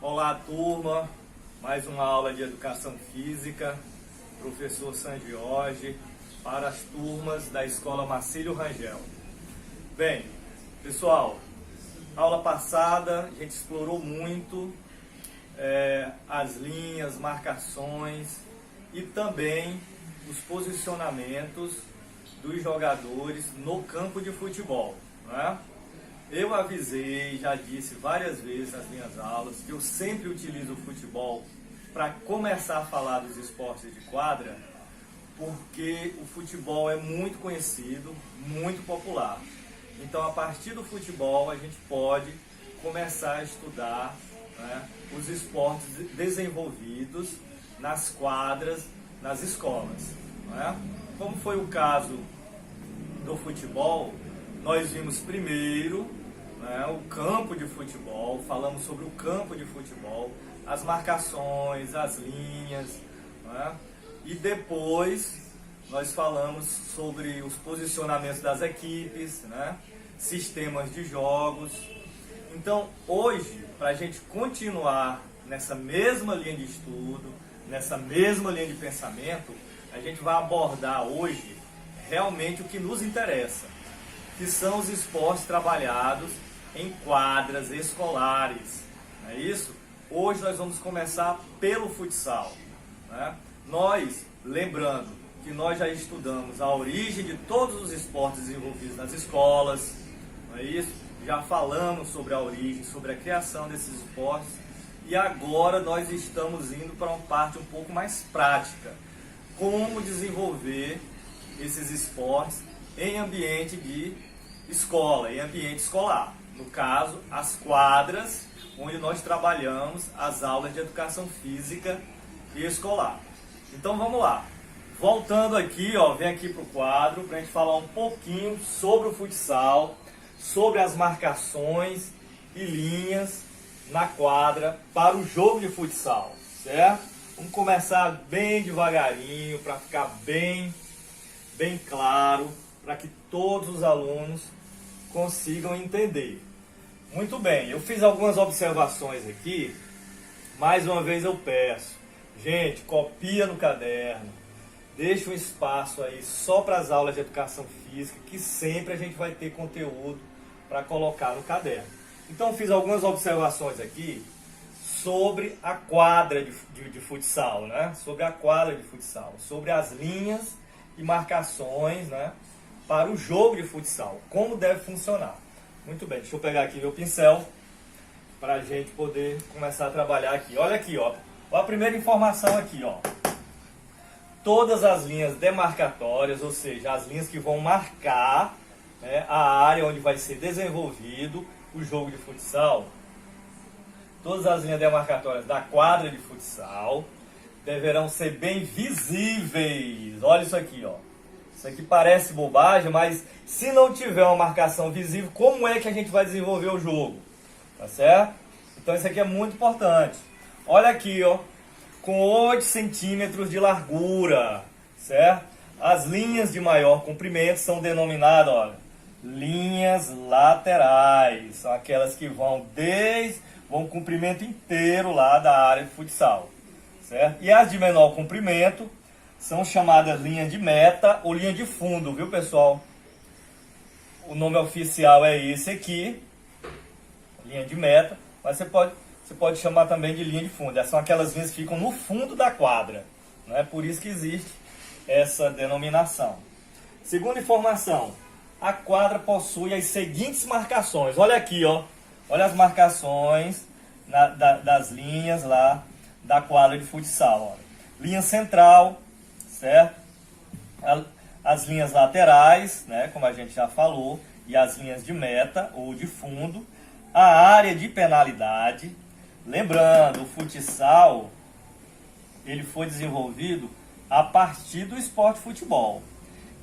Olá, turma, mais uma aula de Educação Física, professor Sangiorge, para as turmas da Escola Marcílio Rangel. Bem, pessoal, aula passada a gente explorou muito as linhas, marcações e também os posicionamentos dos jogadores no campo de futebol, não é? Eu avisei, já disse várias vezes nas minhas aulas, que eu sempre utilizo o futebol para começar a falar dos esportes de quadra, porque o futebol é muito conhecido, muito popular. Então, a partir do futebol, a gente pode começar a estudar, né, os esportes desenvolvidos nas quadras, nas escolas, não é? Como foi o caso do futebol, nós vimos primeiro o campo de futebol, falamos sobre o campo de futebol, as marcações, as linhas, e depois nós falamos sobre os posicionamentos das equipes, sistemas de jogos. Então, hoje, para a gente continuar nessa mesma linha de estudo, nessa mesma linha de pensamento, a gente vai abordar hoje realmente o que nos interessa, que são os esportes trabalhados em quadras escolares, não é isso? Hoje nós vamos começar pelo futsal, né? Nós, lembrando que nós já estudamos a origem de todos os esportes desenvolvidos nas escolas, não é isso? Já falamos sobre a origem, sobre a criação desses esportes, e agora nós estamos indo para uma parte um pouco mais prática, como desenvolver esses esportes em ambiente de escola, em ambiente escolar. No caso, as quadras, onde nós trabalhamos as aulas de educação física e escolar. Então vamos lá. Voltando aqui, vem aqui para o quadro, para a gente falar um pouquinho sobre o futsal, sobre as marcações e linhas na quadra para o jogo de futsal, certo? Vamos começar bem devagarinho, para ficar bem claro, para que todos os alunos consigam entender. Muito bem, eu fiz algumas observações aqui. Mais uma vez eu peço, gente, copia no caderno, deixa um espaço aí só para as aulas de educação física, que sempre a gente vai ter conteúdo para colocar no caderno. Então fiz algumas observações aqui sobre a quadra de futsal, sobre a quadra de futsal, sobre as linhas e marcações, para o jogo de futsal, como deve funcionar. Muito bem, deixa eu pegar aqui meu pincel para a gente poder começar a trabalhar aqui. Olha aqui, olha a primeira informação aqui, Todas as linhas demarcatórias, ou seja, as linhas que vão marcar a área onde vai ser desenvolvido o jogo de futsal, todas as linhas demarcatórias da quadra de futsal deverão ser bem visíveis. Olha isso aqui, Isso aqui parece bobagem, mas se não tiver uma marcação visível, como é que a gente vai desenvolver o jogo? Tá certo? Então isso aqui é muito importante. Olha aqui, com 8 centímetros de largura, certo? As linhas de maior comprimento são denominadas, linhas laterais. São aquelas que vão o comprimento inteiro lá da área de futsal, certo? E as de menor comprimento são chamadas linha de meta ou linha de fundo, viu, pessoal? O nome oficial é esse aqui, linha de meta, mas você pode chamar também de linha de fundo. Essas são aquelas linhas que ficam no fundo da quadra, Por isso que existe essa denominação. Segunda informação, a quadra possui as seguintes marcações. Olha aqui, olha as marcações das linhas lá da quadra de futsal. Linha central, certo? As linhas laterais, como a gente já falou, e as linhas de meta ou de fundo, a área de penalidade. Lembrando, o futsal ele foi desenvolvido a partir do esporte futebol.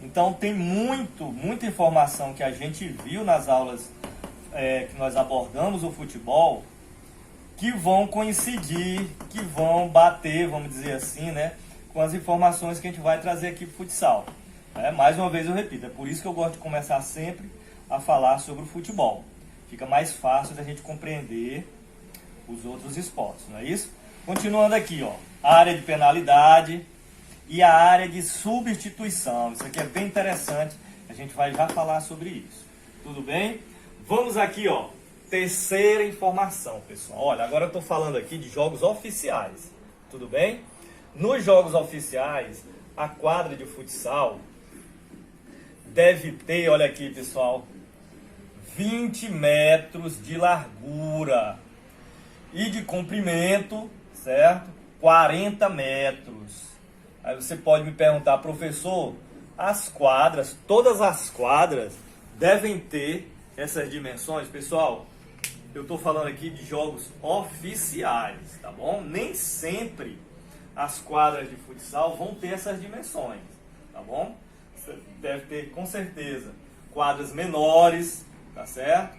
Então tem muita informação que a gente viu nas aulas que nós abordamos o futebol, que vão coincidir, que vão bater, vamos dizer assim, com as informações que a gente vai trazer aqui para o futsal. Mais uma vez eu repito, é por isso que eu gosto de começar sempre a falar sobre o futebol. Fica mais fácil da gente compreender os outros esportes, não é isso? Continuando aqui, ó, a área de penalidade e a área de substituição. Isso aqui é bem interessante, a gente vai já falar sobre isso. Tudo bem? Vamos aqui, ó, terceira informação, pessoal. Olha, agora eu estou falando aqui de jogos oficiais, tudo bem? Nos jogos oficiais, a quadra de futsal deve ter, olha aqui, pessoal, 20 metros de largura e de comprimento, certo? 40 metros. Aí você pode me perguntar, professor, as quadras, todas as quadras devem ter essas dimensões? Pessoal, eu estou falando aqui de jogos oficiais, tá bom? Nem sempre as quadras de futsal vão ter essas dimensões, tá bom? Você deve ter, com certeza, quadras menores, tá certo?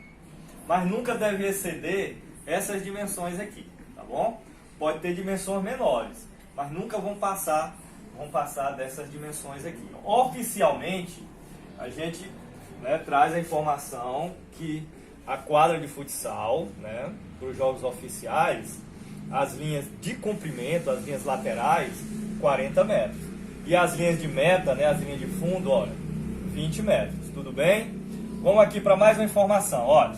Mas nunca deve exceder essas dimensões aqui, tá bom? Pode ter dimensões menores, mas nunca vão passar dessas dimensões aqui. Oficialmente, a gente, né, traz a informação que a quadra de futsal, né, para os jogos oficiais, as linhas de comprimento, as linhas laterais, 40 metros. E as linhas de meta, né, as linhas de fundo, olha, 20 metros. Tudo bem? Vamos aqui para mais uma informação. Olha,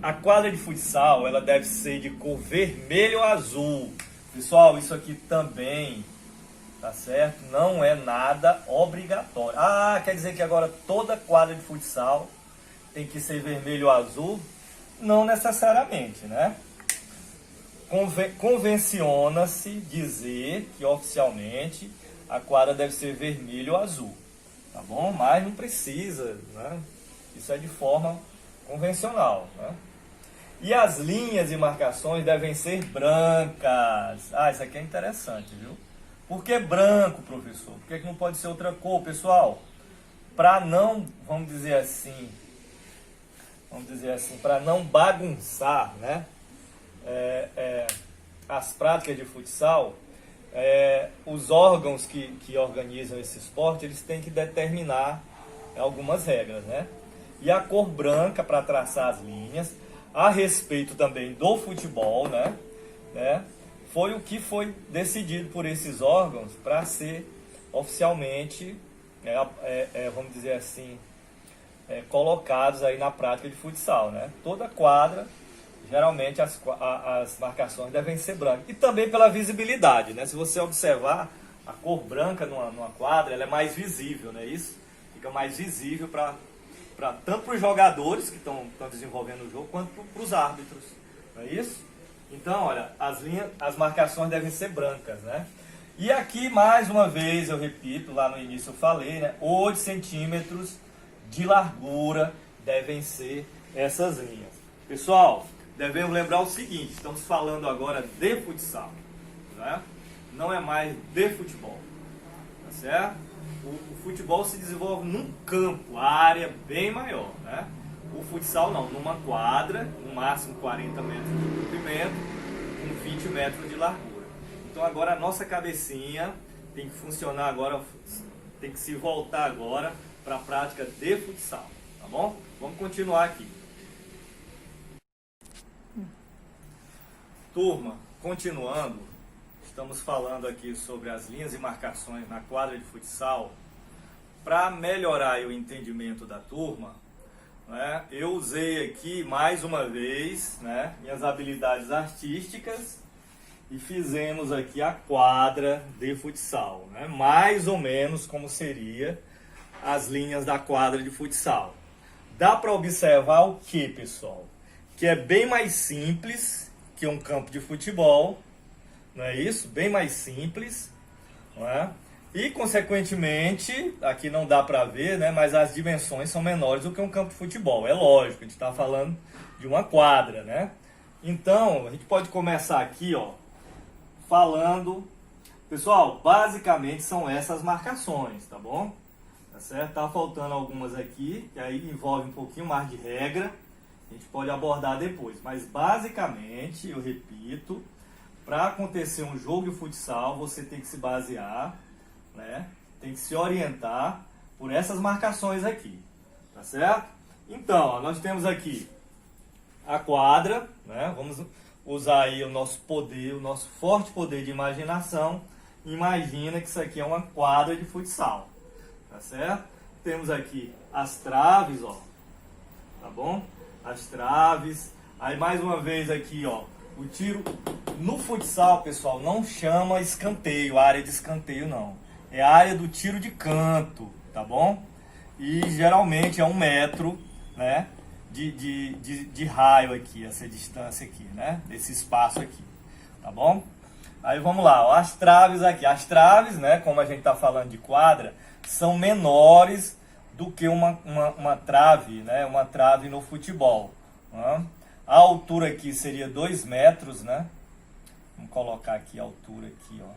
a quadra de futsal, ela deve ser de cor vermelho ou azul. Pessoal, isso aqui também, tá certo? Não é nada obrigatório. Ah, quer dizer que agora toda quadra de futsal tem que ser vermelho ou azul? Não necessariamente, né? Convenciona-se dizer que oficialmente a quadra deve ser vermelho ou azul, tá bom? Mas não precisa, né? Isso é de forma convencional, né? E as linhas e marcações devem ser brancas. Ah, isso aqui é interessante, viu? Por que branco, professor? Por que não pode ser outra cor, pessoal? Para não, vamos dizer assim, para não bagunçar, né? As práticas de futsal, os órgãos que organizam esse esporte, eles têm que determinar algumas regras, né? E a cor branca para traçar as linhas, a respeito também do futebol, né? Foi o que foi decidido por esses órgãos para ser oficialmente, vamos dizer assim, colocados aí na prática de futsal, né? Toda quadra, geralmente as marcações devem ser brancas. E também pela visibilidade, né? Se você observar, a cor branca numa quadra, ela é mais visível, não é isso? Fica mais visível tanto para os jogadores que estão desenvolvendo o jogo, quanto para os árbitros, não é isso? Então, olha, as marcações devem ser brancas, né? E aqui, mais uma vez, eu repito, lá no início eu falei, né? 8 centímetros de largura devem ser essas linhas. Pessoal, devemos lembrar o seguinte, estamos falando agora de futsal, né? Não é mais de futebol, tá certo? O futebol se desenvolve num campo, a área bem maior, né? O futsal não, numa quadra, no máximo 40 metros de comprimento, com 20 metros de largura. Então agora a nossa cabecinha tem que funcionar agora, tem que se voltar agora para a prática de futsal, tá bom? Vamos continuar aqui. Turma, continuando, estamos falando aqui sobre as linhas e marcações na quadra de futsal. Para melhorar o entendimento da turma, né, eu usei aqui mais uma vez, né, minhas habilidades artísticas e fizemos aqui a quadra de futsal, né, mais ou menos como seria as linhas da quadra de futsal. Dá para observar o que, pessoal? Que é bem mais simples que um campo de futebol, não é isso? Bem mais simples, não é? E, consequentemente, aqui não dá para ver, né? Mas as dimensões são menores do que um campo de futebol. É lógico, a gente está falando de uma quadra, né? Então, a gente pode começar aqui, ó, falando... Pessoal, basicamente são essas marcações, tá bom? Tá certo? Tá faltando algumas aqui, que aí envolve um pouquinho mais de regra. A gente pode abordar depois. Mas, basicamente, eu repito, para acontecer um jogo de futsal, você tem que se basear... né? Tem que se orientar por essas marcações aqui, tá certo? Então, ó, nós temos aqui a quadra, né? usar aí o nosso poder, o nosso forte poder de imaginação, imagina que isso aqui é uma quadra de futsal, tá certo? Temos aqui as traves, ó, tá bom? As traves. Aí mais uma vez aqui, ó, o tiro no futsal, pessoal, não chama escanteio, área de escanteio não. É a área do tiro de canto, tá bom? E geralmente é 1 metro, né, de raio aqui, essa distância aqui, né, desse espaço aqui, tá bom? Aí vamos lá, ó, as traves aqui. As traves, né, como a gente está falando de quadra, são menores do que uma trave, né, uma trave no futebol. Né? A altura aqui seria 2 metros, né? Vamos colocar aqui a altura aqui, ó,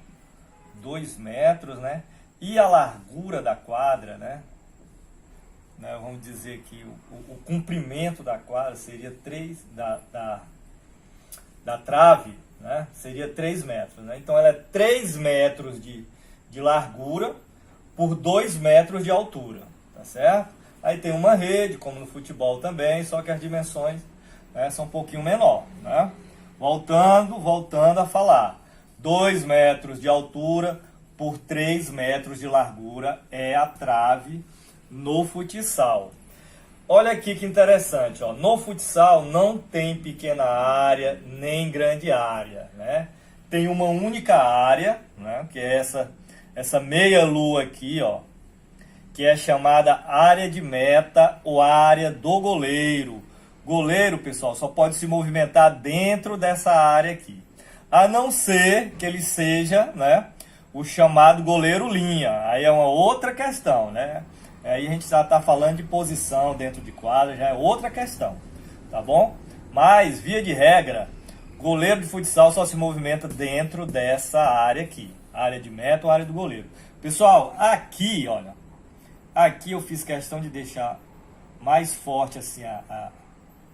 2 metros, né? E a largura da quadra, né? Vamos dizer que o comprimento da quadra seria 3 da trave, né? Seria 3 metros, né? Então ela é 3 metros de largura por 2 metros de altura, tá certo? Aí tem uma rede, como no futebol também, só que as dimensões, né, são um pouquinho menor, né? Voltando a falar, 2 metros de altura por 3 metros de largura é a trave no futsal. Olha aqui que interessante, ó. No futsal não tem pequena área nem grande área, né? Tem uma única área, né, que é essa meia lua aqui, ó, que é chamada área de meta ou área do goleiro. Goleiro, pessoal, só pode se movimentar dentro dessa área aqui, a não ser que ele seja, né, o chamado goleiro linha. Aí é uma outra questão, né? Aí a gente já está falando de posição dentro de quadra, já é outra questão, tá bom? Mas, via de regra, goleiro de futsal só se movimenta dentro dessa área aqui, área de meta ou área do goleiro. Pessoal, aqui, olha, aqui eu fiz questão de deixar mais forte assim a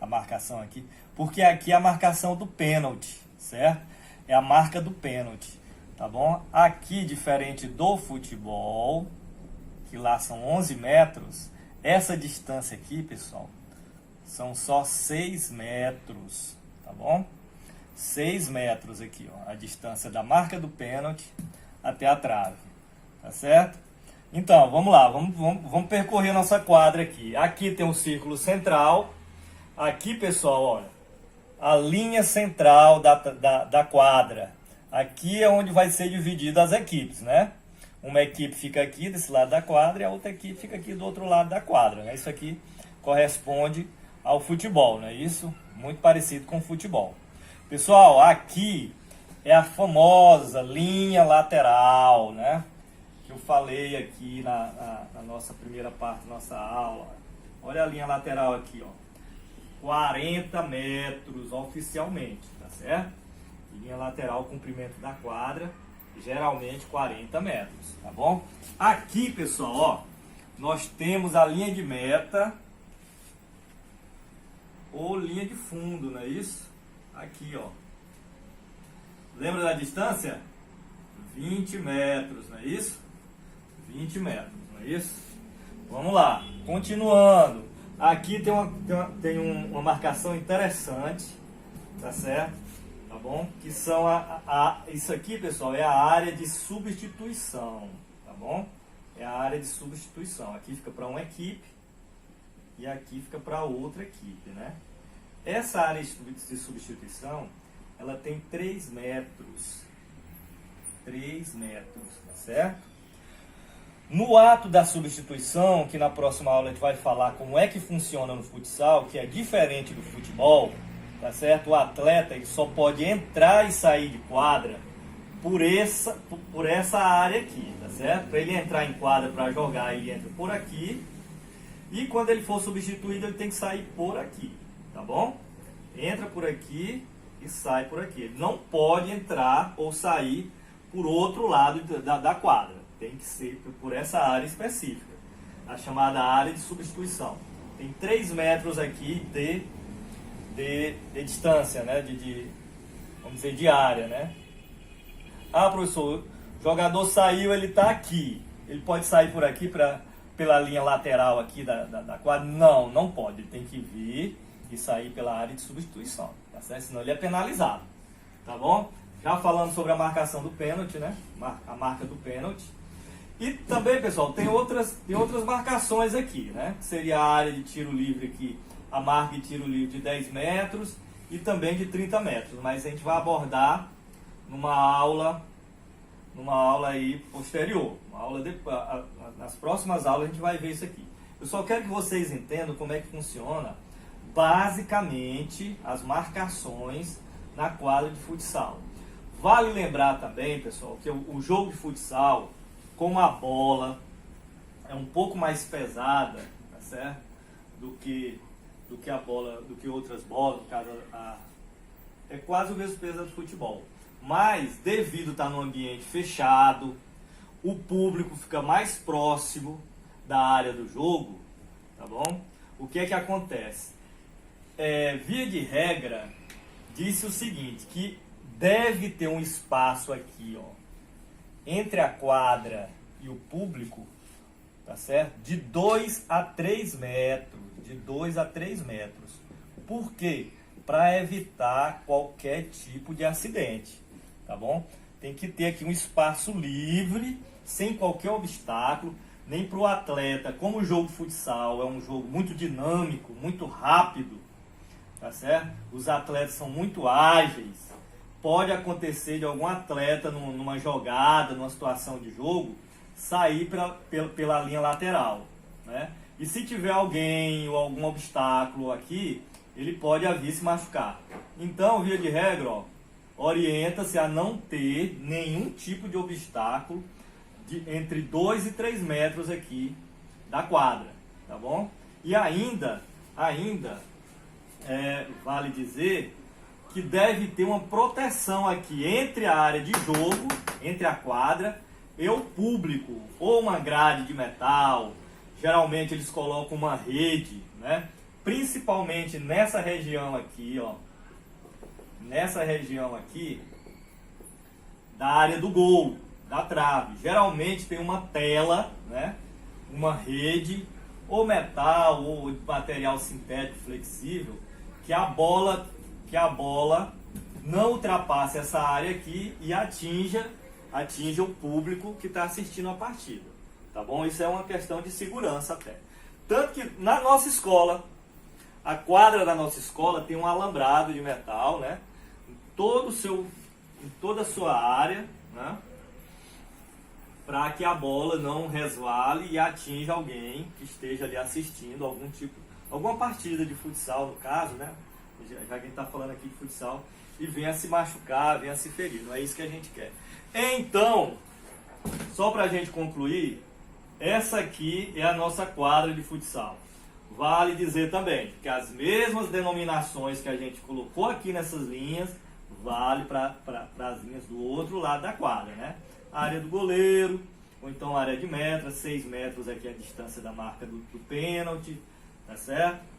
marcação aqui, porque aqui é a marcação do pênalti, certo? É a marca do pênalti, tá bom? Aqui, diferente do futebol, que lá são 11 metros, essa distância aqui, pessoal, são só 6 metros, tá bom? 6 metros aqui, ó, a distância da marca do pênalti até a trave, tá certo? Então, vamos lá, vamos percorrer nossa quadra aqui. Aqui tem um círculo central. Aqui, pessoal, olha, a linha central da quadra. Aqui é onde vai ser dividida as equipes, né? Uma equipe fica aqui desse lado da quadra e a outra equipe fica aqui do outro lado da quadra, né? Isso aqui corresponde ao futebol, não é isso? Muito parecido com o futebol. Pessoal, aqui é a famosa linha lateral, né? Que eu falei aqui na nossa primeira parte da nossa aula. Olha a linha lateral aqui, ó. 40 metros oficialmente, tá certo? Linha lateral, comprimento da quadra, geralmente 40 metros, tá bom? Aqui, pessoal, ó, nós temos a linha de meta ou linha de fundo, não é isso? Aqui, ó. Lembra da distância? 20 metros, não é isso? 20 metros, não é isso? Vamos lá, continuando. Aqui tem uma marcação interessante, tá certo? Tá bom? Que são isso aqui, pessoal, é a área de substituição, tá bom? É a área de substituição. Aqui fica para uma equipe e aqui fica para outra equipe, né? Essa área de substituição, ela tem 3 metros. 3 metros, tá certo? No ato da substituição, que na próxima aula a gente vai falar como é que funciona no futsal, que é diferente do futebol, tá certo? O atleta ele só pode entrar e sair de quadra por essa área aqui, tá certo? Para ele entrar em quadra para jogar, ele entra por aqui. E quando ele for substituído, ele tem que sair por aqui, tá bom? Entra por aqui e sai por aqui. Ele não pode entrar ou sair por outro lado da quadra. Tem que ser por essa área específica, a chamada área de substituição. Tem 3 metros aqui de distância, né? Vamos dizer, de área, né? Ah, professor, o jogador saiu, ele está aqui. Ele pode sair por aqui pela linha lateral aqui da quadra? Não, não pode. Ele tem que vir conseguir sair pela área de substituição, tá certo? Senão ele é penalizado, tá bom? Já falando sobre a marcação do pênalti, né? A marca do pênalti. E também, pessoal, tem outras marcações aqui, né? Que seria a área de tiro livre aqui, a marca de tiro livre de 10 metros e também de 30 metros. Mas a gente vai abordar numa aula aí posterior. Nas próximas aulas a gente vai ver isso aqui. Eu só quero que vocês entendam como é que funciona basicamente as marcações na quadra de futsal. Vale lembrar também, pessoal, que o jogo de futsal, como a bola é um pouco mais pesada, tá certo? Do que outras bolas, no caso, é quase o mesmo peso do futebol. Mas, devido a estar num ambiente fechado, o público fica mais próximo da área do jogo, tá bom? O que é que acontece? Via de regra, disse o seguinte, que deve ter um espaço aqui, ó, entre a quadra e o público, tá certo? De 2 a 3 metros. De 2 a 3 metros. Por quê? Para evitar qualquer tipo de acidente, tá bom? Tem que ter aqui um espaço livre, sem qualquer obstáculo, nem para o atleta. Como o jogo de futsal é um jogo muito dinâmico, muito rápido, tá certo? Os atletas são muito ágeis. Pode acontecer de algum atleta numa jogada, numa situação de jogo, sair pela linha lateral, né? E se tiver alguém ou algum obstáculo aqui, ele pode vir se machucar. Então, via de regra, ó, orienta-se a não ter nenhum tipo de obstáculo entre 2 e 3 metros aqui da quadra, tá bom? E ainda vale dizer que deve ter uma proteção aqui entre a área de jogo, entre a quadra e o público, ou uma grade de metal. Geralmente eles colocam uma rede, né? Principalmente nessa região aqui, ó, nessa região aqui da área do gol, da trave. Geralmente tem uma tela, né? Uma rede, ou metal, ou material sintético flexível, que a bola não ultrapasse essa área aqui e atinja o público que está assistindo a partida, tá bom? Isso é uma questão de segurança até. Tanto que na nossa escola, a quadra da nossa escola tem um alambrado de metal, né? Em toda a sua área, né? Para que a bola não resvale e atinja alguém que esteja ali assistindo alguma partida de futsal, no caso, né? Já que a gente está falando aqui de futsal, e venha se machucar, venha se ferir. Não é isso que a gente quer. Então, só para a gente concluir, essa aqui é a nossa quadra de futsal. Vale dizer também que as mesmas denominações que a gente colocou aqui nessas linhas, vale para as linhas do outro lado da quadra, né? A área do goleiro, ou então a área de meta, 6 metros aqui a distância da marca do pênalti, tá certo?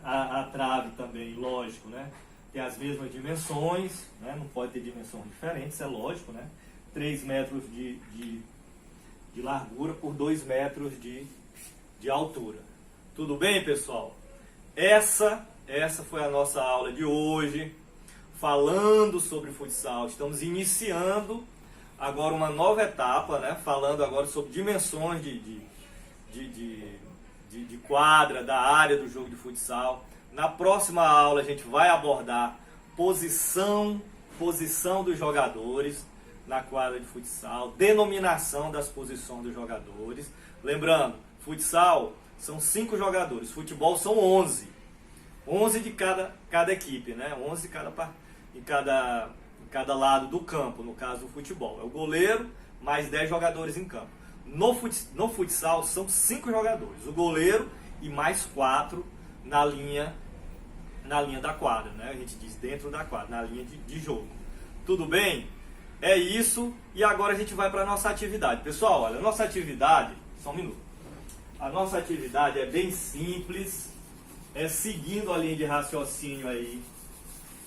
A trave também, lógico, né? Tem as mesmas dimensões, né? Não pode ter dimensões diferentes, é lógico, né? 3 metros de largura por 2 metros de altura. Tudo bem, pessoal? Essa foi a nossa aula de hoje, falando sobre futsal. Estamos iniciando agora uma nova etapa, né? Falando agora sobre dimensões de quadra, da área do jogo de futsal. Na próxima aula a gente vai abordar posição dos jogadores na quadra de futsal, denominação das posições dos jogadores. Lembrando, futsal são 5 jogadores, futebol são 11. 11 de cada equipe, né? 11 em cada lado do campo, no caso do futebol. É o goleiro mais 10 jogadores em campo. No futsal são 5 jogadores, o goleiro e mais 4 na linha da quadra, né? A gente diz dentro da quadra, na linha de jogo. Tudo bem? É isso, e agora a gente vai para a nossa atividade. Pessoal, olha, a nossa atividade, só um minuto. A nossa atividade é bem simples, é seguindo a linha de raciocínio aí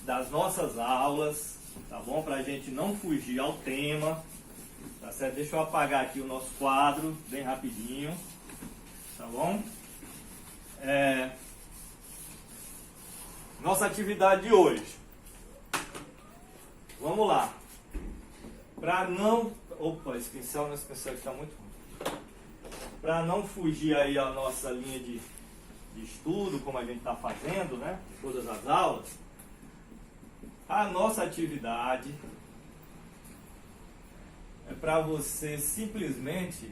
das nossas aulas, tá bom? Para a gente não fugir ao tema, tá certo? Deixa eu apagar aqui o nosso quadro, bem rapidinho, tá bom? Nossa atividade de hoje. Vamos lá. Para não... Opa, esse pincel está muito ruim. Para não fugir aí a nossa linha de estudo, como a gente está fazendo, né? Todas as aulas. A nossa atividade é para você simplesmente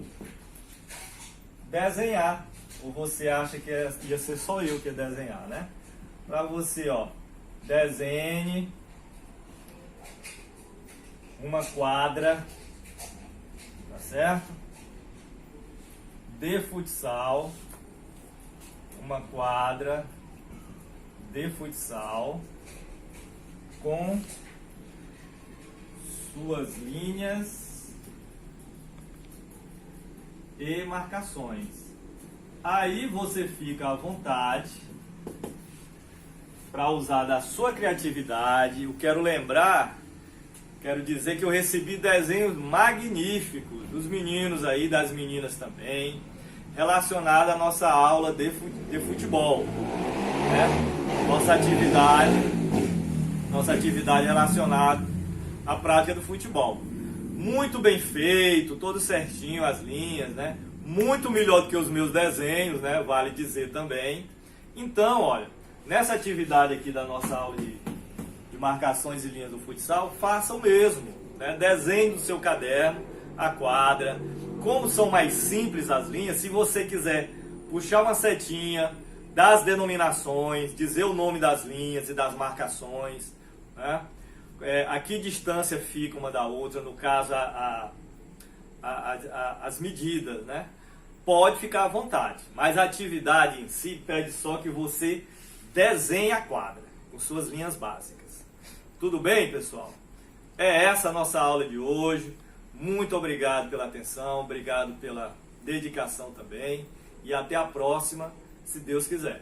desenhar. Ou você acha que ia ser só eu que ia desenhar, né? Para você, ó, desenhe uma quadra, tá certo? De futsal, uma quadra de futsal com suas linhas e marcações. Aí você fica à vontade para usar da sua criatividade. Eu quero dizer que eu recebi desenhos magníficos dos meninos aí, das meninas também, relacionado à nossa aula de futebol, né? Nossa atividade relacionada à prática do futebol. Muito bem feito, todo certinho as linhas, né? Muito melhor do que os meus desenhos, né? Vale dizer também. Então, olha, nessa atividade aqui da nossa aula de marcações e linhas do futsal, faça o mesmo, né? Desenhe no seu caderno a quadra. Como são mais simples as linhas, se você quiser puxar uma setinha das denominações, dizer o nome das linhas e das marcações, né? A que distância fica uma da outra, no caso as medidas, né? Pode ficar à vontade, mas a atividade em si pede só que você desenhe a quadra com suas linhas básicas. Tudo bem, pessoal? É essa a nossa aula de hoje. Muito obrigado pela atenção, obrigado pela dedicação também e até a próxima, se Deus quiser.